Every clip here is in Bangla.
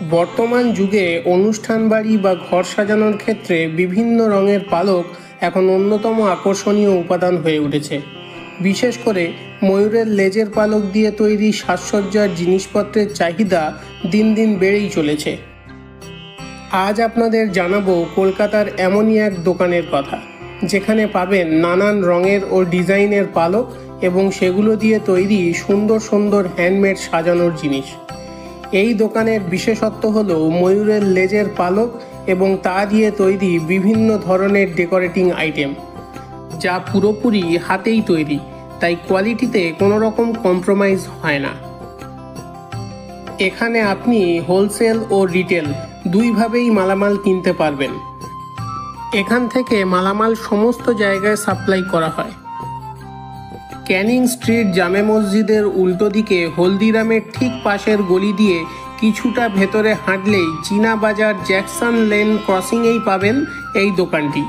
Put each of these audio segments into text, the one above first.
বর্তমান যুগে অনুষ্ঠান বাড়ি বা ঘর সাজানোর ক্ষেত্রে বিভিন্ন রঙের পালক এখন অন্যতম আকর্ষণীয় উপাদান হয়ে উঠেছে। বিশেষ করে ময়ূরের লেজের পালক দিয়ে তৈরি সাজসজ্জার জিনিসপত্রের চাহিদা দিন দিন বেড়েই চলেছে। আজ আপনাদের জানাবো কলকাতার এমনই এক দোকানের কথা, যেখানে পাবেন নানান রঙের ও ডিজাইনের পালক এবং সেগুলো দিয়ে তৈরি সুন্দর সুন্দর হ্যান্ডমেড সাজানোর জিনিস। এই দোকানের বিশেষত্ব হলো ময়ূরের লেজের পালক এবং তা দিয়ে তৈরি বিভিন্ন ধরনের ডেকোরেটিং আইটেম, যা পুরোপুরি হাতেই তৈরি, তাই কোয়ালিটিতে কোনো রকম কম্প্রোমাইজ হয় না। এখানে আপনি হোলসেল ও রিটেল দুইভাবেই মালামাল কিনতে পারবেন। এখান থেকে মালামাল সমস্ত জায়গায় সাপ্লাই করা হয়। ক্যানিং স্ট্রিট জামে মসজিদের উল্টো দিকে হলদিরামের ঠিক পাশের গলি দিয়ে কিছুটা ভেতরে হাঁটলেই চীনা বাজার জ্যাকসন লেন ক্রসিংয়েই পাবেন এই দোকানটি,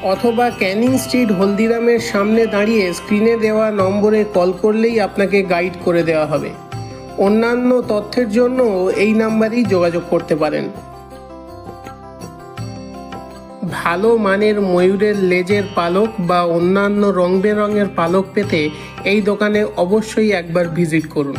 অথবা ক্যানিং স্ট্রিট হলদিরামের সামনে দাঁড়িয়ে স্ক্রিনে দেওয়া নম্বরে কল করলেই আপনাকে গাইড করে দেওয়া হবে। অন্যান্য তথ্যের জন্য এই নাম্বারেই যোগাযোগ করতে পারেন। ভালো মানের ময়ূরের লেজের পালক বা অন্যান্য রং বেরঙের পালক পেতে এই দোকানে অবশ্যই একবার ভিজিট করুন।